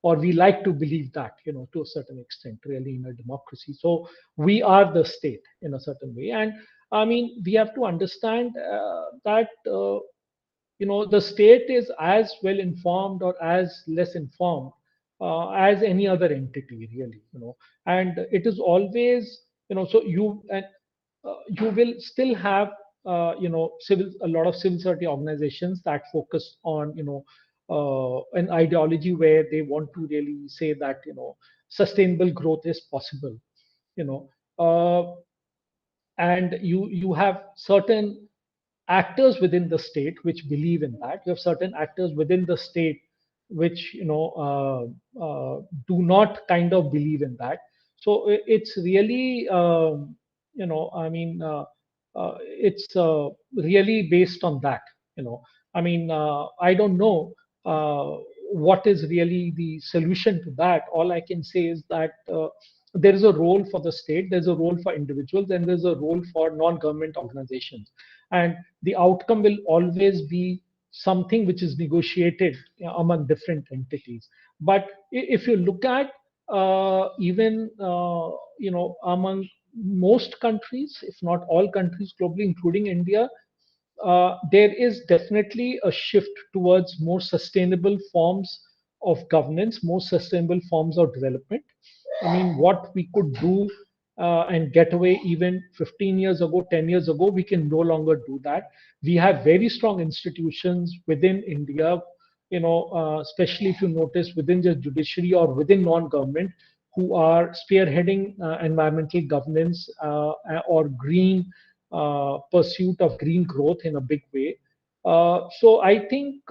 or we like to believe that, to a certain extent, really, in a democracy. So we are the state in a certain way, and I mean, we have to understand that the state is as well informed or as less informed as any other entity, really. And it is always, so you will still have, a lot of civil society organizations that focus on, an ideology where they want to really say that, sustainable growth is possible. You know, uh, and you have certain actors within the state which believe in that. You have certain actors within the state which do not kind of believe in that. So it's really I mean it's really based on that. I mean, I don't know what is really the solution to that. All I can say is that there is a role for the state, there's a role for individuals, and there's a role for non-government organizations. And the outcome will always be something which is negotiated among different entities. But if you look at even among most countries, if not all countries globally, including India, there is definitely a shift towards more sustainable forms of governance, more sustainable forms of development. I mean, what we could do and get away even 15 years ago, 10 years ago, we can no longer do that. We have very strong institutions within India, especially if you notice within the judiciary or within non-government, who are spearheading environmental governance or green pursuit of green growth in a big way. So I think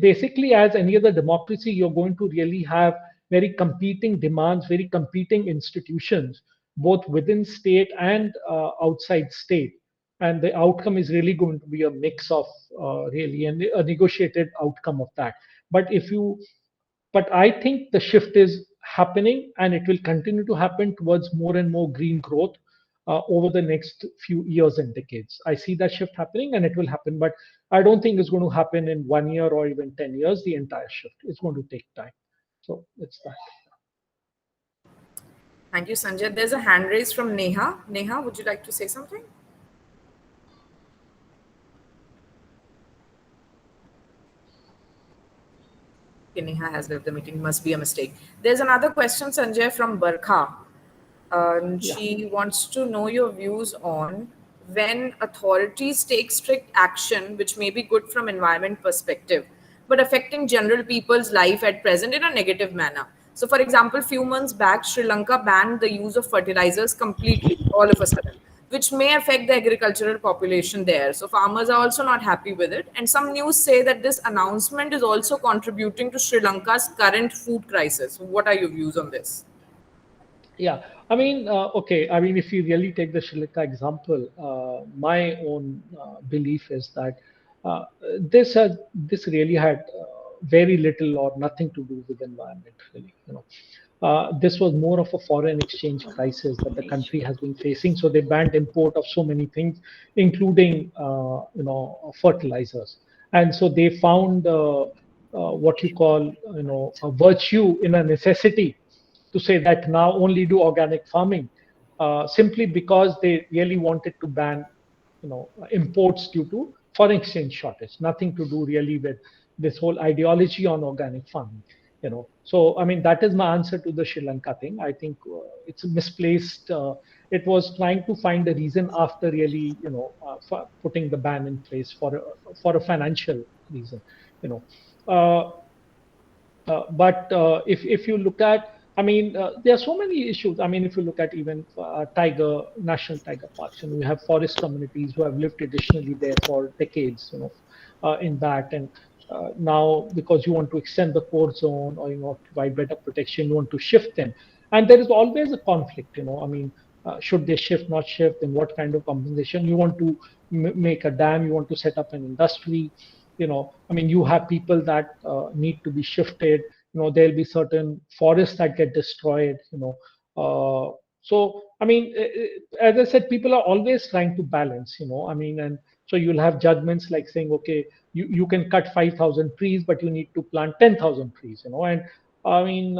basically, as any other democracy, you're going to really have very competing demands, very competing institutions, both within state and outside state. And the outcome is really going to be a mix of really a negotiated outcome of that. But I think the shift is happening, and it will continue to happen towards more and more green growth over the next few years and decades. I see that shift happening, and it will happen, but I don't think it's going to happen in 1 year or even 10 years, the entire shift. It's going to take time. So it's that. Thank you, Sanjay. There's a hand raised from Neha. Neha, would you like to say something? Okay, Neha has left the meeting. Must be a mistake. There's another question, Sanjay, from Barkha. She wants to know your views on when authorities take strict action, which may be good from environment perspective, but affecting general people's life at present in a negative manner. So, for example, few months back, Sri Lanka banned the use of fertilizers completely, all of a sudden, which may affect the agricultural population there. So, farmers are also not happy with it. And some news say that this announcement is also contributing to Sri Lanka's current food crisis. What are your views on this? Yeah, I mean, okay. I mean, if you really take the Sri Lanka example, my own belief is that this really had very little or nothing to do with environment. Really, this was more of a foreign exchange crisis that the country has been facing. So they banned import of so many things, including fertilizers, and so they found what you call a virtue in a necessity to say that now only do organic farming. simply because they really wanted to ban, imports due to foreign exchange shortage. Nothing to do really with this whole ideology on organic farming. So I mean, that is my answer to the Sri Lanka thing. I think it's misplaced. It was trying to find a reason after really, for putting the ban in place for a financial reason. you know uh, but if you look at, I mean, there are so many issues. I mean, if you look at even national tiger parks, we have forest communities who have lived traditionally there for decades, in that. And now, because you want to extend the core zone, or provide better protection, you want to shift them. And there is always a conflict, I mean, should they shift, not shift, and what kind of compensation? You want to make a dam, you want to set up an industry. I mean, you have people that need to be shifted. There'll be certain forests that get destroyed. So I mean, as I said, people are always trying to balance. I mean, and so you'll have judgments like saying, okay, you can cut 5,000 trees, but you need to plant 10,000 trees. And I mean,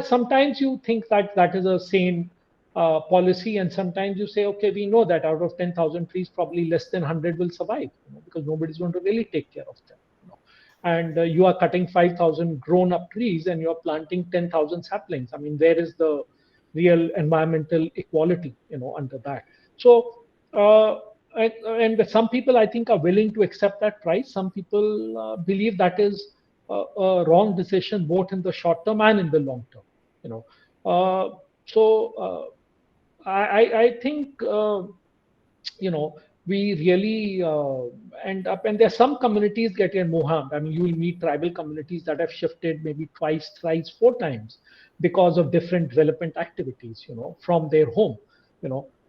sometimes you think that that is a sane policy, and sometimes you say, okay, we know that out of 10,000 trees, probably less than 100 will survive, because nobody's going to really take care of them. And you are cutting 5,000 grown-up trees, and you are planting 10,000 saplings. I mean, where is the real environmental equality, under that? So, and some people, I think, are willing to accept that price. Some people believe that is a wrong decision, both in the short term and in the long term. I think we really end up, and there's some communities getting more harmed. I mean, you will meet tribal communities that have shifted maybe twice, thrice, four times because of different development activities, from their home.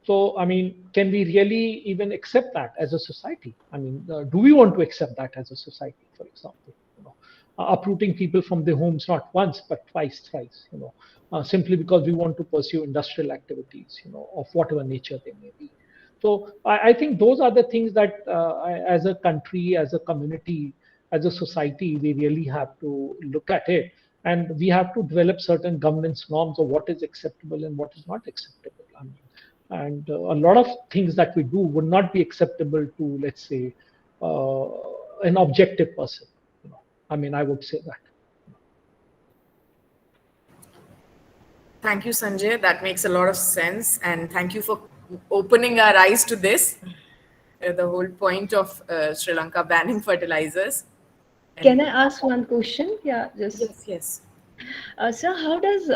So I mean, can we really even accept that as a society? I mean, do we want to accept that as a society, for example? Uprooting people from their homes not once but twice, thrice, simply because we want to pursue industrial activities, of whatever nature they may be. So I think those are the things that, as a country, as a community, as a society, we really have to look at it, and we have to develop certain governance norms of what is acceptable and what is not acceptable. I mean, and a lot of things that we do would not be acceptable to, let's say, an objective person. I mean, I would say that. Thank you, Sanjay. That makes a lot of sense. And thank you for opening our eyes to this, the whole point of Sri Lanka banning fertilizers. Can I ask one question? Yeah, just. Yes. So how does,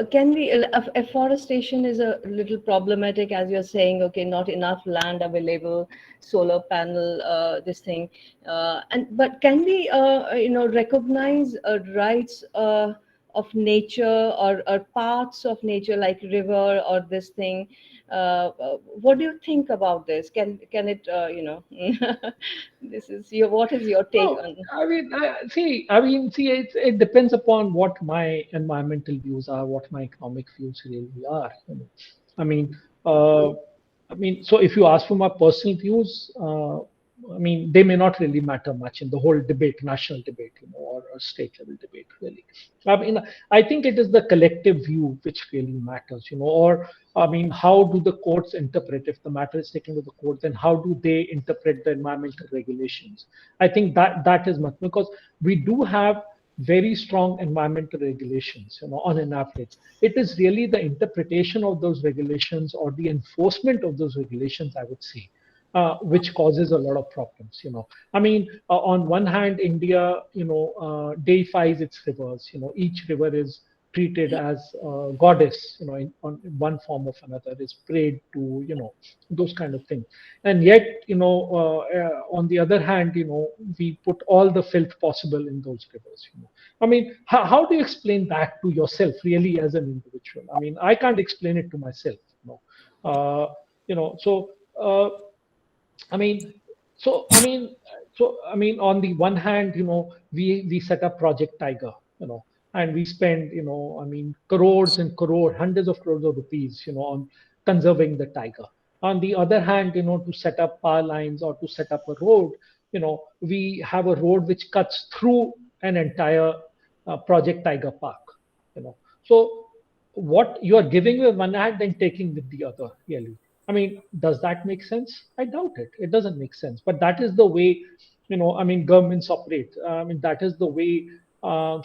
can we, afforestation is a little problematic, as you're saying, okay, not enough land available, solar panel, this thing. But can we, recognize rights of nature, or parts of nature like river or this thing? What do you think about this? Can it, this is what is your take on? I mean, see, it depends upon what my environmental views are, what my economic views really are. I mean, so if you ask for my personal views, I mean, they may not really matter much in the whole debate, national debate, or state level debate, really. I mean, I think it is the collective view which really matters, or I mean, how do the courts interpret, if the matter is taken to the courts, then how do they interpret the environmental regulations? I think that is much, because we do have very strong environmental regulations, on an average. It is really the interpretation of those regulations or the enforcement of those regulations, I would say, which causes a lot of problems. I mean, on one hand, India, deifies its rivers. Each river is treated as a goddess, in one form or another, is prayed to, those kind of things. And yet, on the other hand, we put all the filth possible in those rivers. I mean, how do you explain that to yourself, really, as an individual? I mean, I can't explain it to myself. So. I mean, on the one hand, we set up Project Tiger, and we spend, I mean, crores and crores, hundreds of crores of rupees, on conserving the tiger. On the other hand, to set up power lines or to set up a road, we have a road which cuts through an entire Project Tiger park, So what you are giving with one hand and taking with the other, really. I mean, does that make sense? I doubt it. It doesn't make sense. But that is the way, governments operate. I mean, that is the way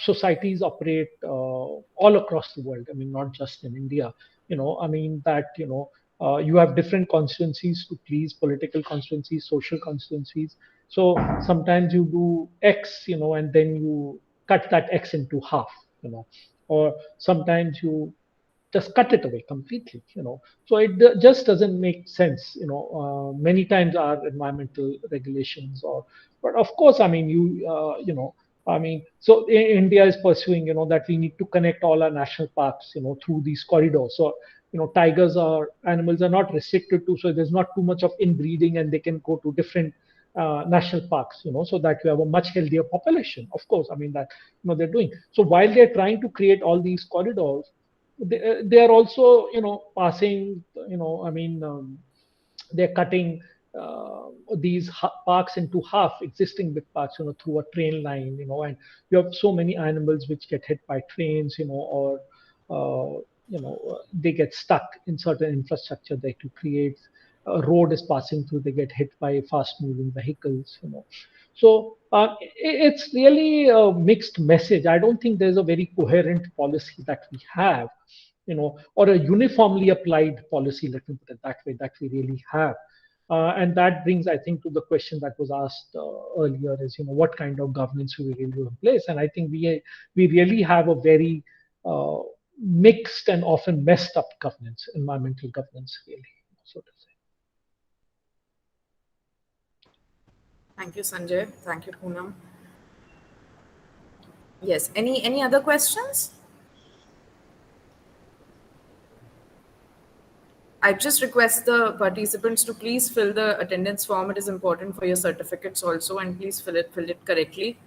societies operate all across the world. I mean, not just in India. You have different constituencies to please, political constituencies, social constituencies. So sometimes you do X, and then you cut that X into half, or sometimes you just cut it away completely, so it just doesn't make sense, many times our environmental regulations, but of course, I mean, so India is pursuing, that we need to connect all our national parks, through these corridors. So tigers or animals are not restricted to, so there's not too much of inbreeding, and they can go to different national parks, so that you have a much healthier population. Of course, I mean, that they're doing. So while they're trying to create all these corridors, they are also, passing, they're cutting these parks into half, existing big parks, through a train line, and you have so many animals which get hit by trains, or they get stuck in certain infrastructure that you create. A road is passing through, they get hit by fast moving vehicles, So it's really a mixed message. I don't think there's a very coherent policy that we have, or a uniformly applied policy, let me put it that way, that we really have. And that brings, I think, to the question that was asked earlier: is, what kind of governance we really have in place? And I think we really have a very mixed and often messed up governance, environmental governance, really, so to say. Thank you, Sanjay. Thank you, Poonam. Yes. Any other questions? I just request the participants to please fill the attendance form. It is important for your certificates also, and please fill it correctly.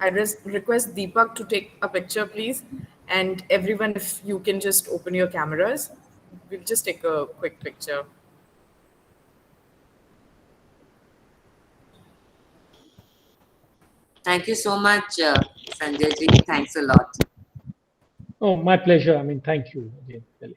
I request Deepak to take a picture, please. And everyone, if you can just open your cameras, we'll just take a quick picture. Thank you so much, Sanjay ji. Thanks a lot. Oh, my pleasure. I mean, thank you again, really.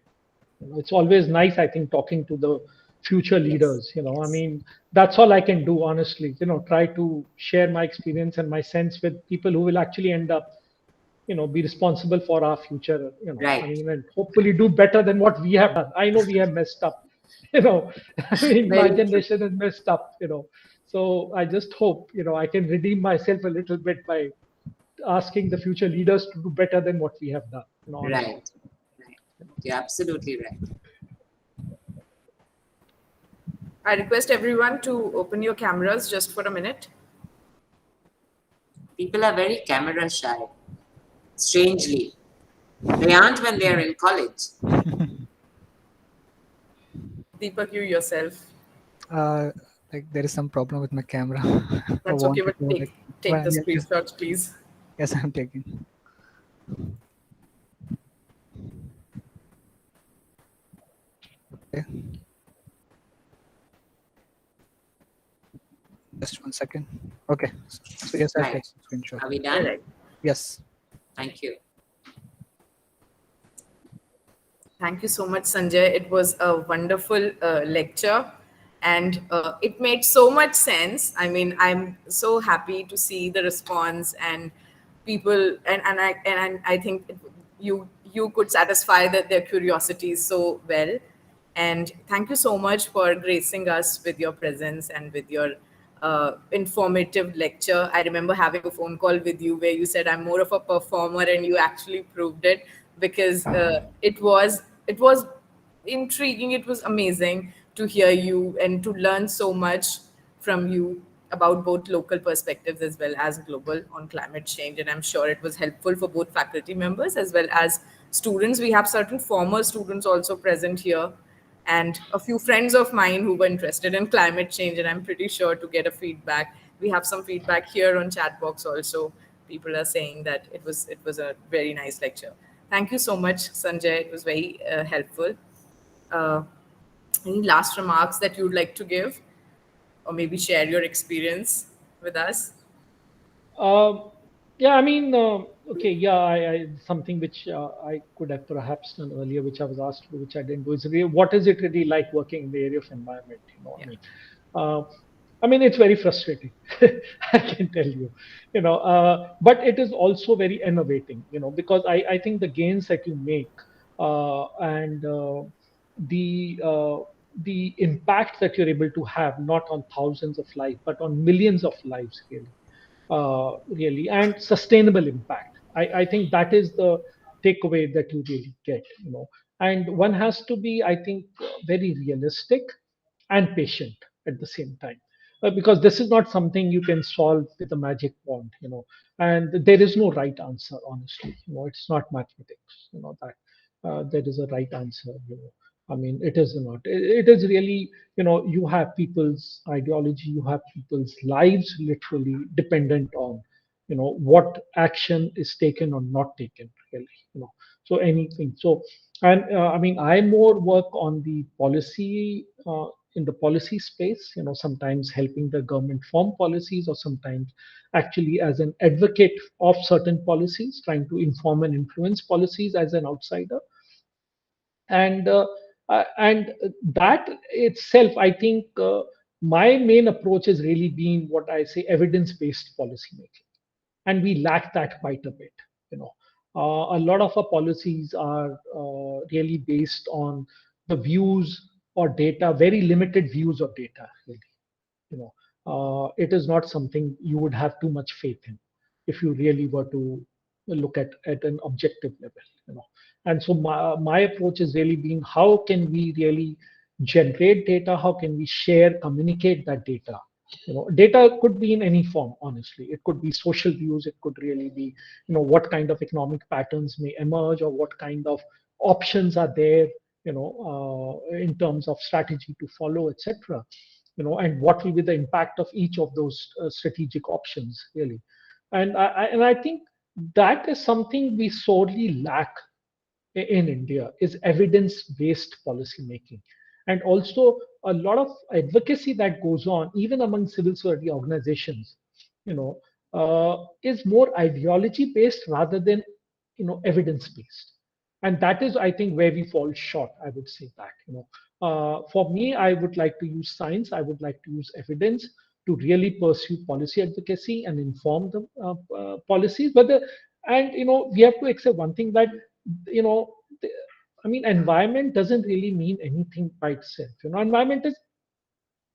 It's always nice, I think, talking to the future leaders. I mean, that's all I can do, honestly. Try to share my experience and my sense with people who will actually end up, be responsible for our future. Right. I mean, and hopefully do better than what we have done. I know we have messed up. I mean, my generation has messed up. So I just hope, I can redeem myself a little bit by asking the future leaders to do better than what we have done. Right. You're absolutely right. I request everyone to open your cameras just for a minute. People are very camera shy. Strangely. They aren't when they're in college. Deepak, you yourself. Like there is some problem with my camera. That's okay, but take the screenshots, please. Yes, I'm taking. Okay. Just 1 second. Okay. So yes, I'll take a screenshot. Are we done? Right. Yes. Thank you. Thank you so much, Sanjay. It was a wonderful lecture, and it made so much sense. I mean, I'm so happy to see the response and people, and I think you could satisfy their curiosities so well. And thank you so much for gracing us with your presence and with your informative lecture. I remember having a phone call with you where you said I'm more of a performer, and you actually proved it, because it was intriguing. It was amazing to hear you and to learn so much from you about both local perspectives as well as global on climate change. And I'm sure it was helpful for both faculty members as well as students. We have certain former students also present here, and a few friends of mine who were interested in climate change, and I'm pretty sure to get a feedback. We have some feedback here on chat box also. People are saying that it was a very nice lecture. Thank you so much, Sanjay. It was very helpful. Any last remarks that you'd like to give, or maybe share your experience with us? Yeah, I mean, okay, yeah, something which I could have perhaps done earlier, which I was asked to do, which I didn't do, is really, what is it really like working in the area of environment? Yeah. I mean, it's very frustrating. I can tell you, but it is also very innovating, because I think the gains that you make and the uh, the impact that you're able to have, not on thousands of lives, but on millions of lives, really, and sustainable impact. I think that is the takeaway that you really get. And one has to be, I think, very realistic and patient at the same time. Because this is not something you can solve with a magic wand. And there is no right answer, honestly. It's not mathematics, that there is a right answer. I mean, it is not. It is really, you have people's ideology, you have people's lives literally dependent on, what action is taken or not taken, really. So anything. So, and I mean, I more work on the policy, in the policy space, sometimes helping the government form policies, or sometimes actually as an advocate of certain policies, trying to inform and influence policies as an outsider. And that itself, I think, my main approach has really been what I say, evidence-based policy making, and we lack that quite a bit. You know, a lot of our policies are really based on the views or data, very limited views of data. Really, it is not something you would have too much faith in if you really were to look at an objective level. And so my approach is really being, how can we really generate data, how can we share, communicate that data could be in any form, honestly. It could be social views, it could really be, what kind of economic patterns may emerge, or what kind of options are there, in terms of strategy to follow, etc. And what will be the impact of each of those strategic options, really. And I think that is something we sorely lack in India, is evidence-based policy making. And also a lot of advocacy that goes on, even among civil society organizations, is more ideology-based rather than, evidence-based. And that is, I think, where we fall short, I would say that. For me, I would like to use science, I would like to use evidence to really pursue policy advocacy and inform the policies. And we have to accept one thing, that you know I mean, environment doesn't really mean anything by itself. Environment is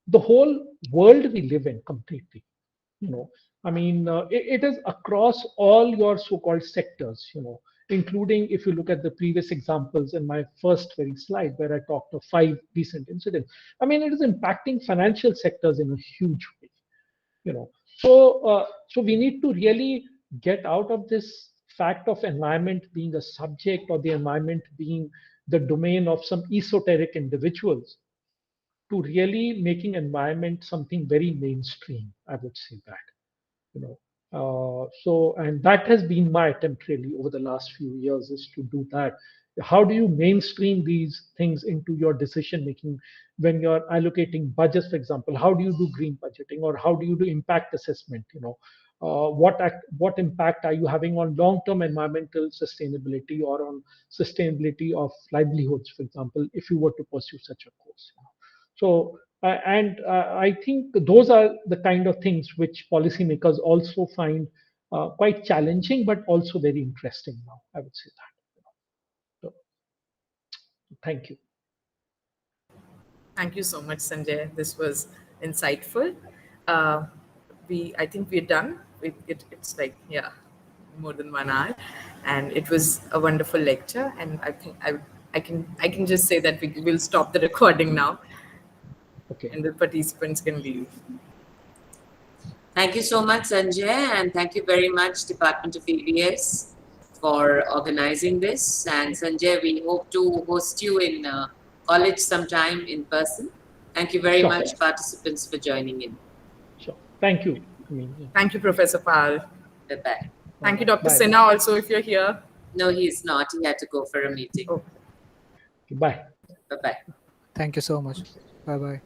the whole world we live in completely. I mean, it is across all your so-called sectors, including, if you look at the previous examples in my first very slide where I talked of 5 recent incidents. I mean, it is impacting financial sectors in a huge way. So we need to really get out of this fact of environment being a subject, or the environment being the domain of some esoteric individuals, to really making environment something very mainstream, I would say that. And that has been my attempt really over the last few years, is to do that. How do you mainstream these things into your decision making when you're allocating budgets, for example? How do you do green budgeting, or how do you do impact assessment? What impact are you having on long-term environmental sustainability, or on sustainability of livelihoods, for example, if you were to pursue such a course? And I think those are the kind of things which policymakers also find quite challenging, but also very interesting now, I would say that. So, thank you. Thank you so much, Sanjay. This was insightful. I think we're done. It's like, yeah, more than 1 hour, and it was a wonderful lecture. And I think I can just say that we will stop the recording now. Okay. And the participants can leave. Thank you so much, Sanjay, and thank you very much, Department of EVS, for organizing this. And Sanjay, we hope to host you in college sometime in person. Thank you very much, participants, for joining in. Sure. Thank you. Thank you, Professor Pal. Bye-bye. Thank you, Dr. Sinha, also, if you're here. No, he's not. He had to go for a meeting. Oh. Bye. Bye-bye. Thank you so much. Bye-bye.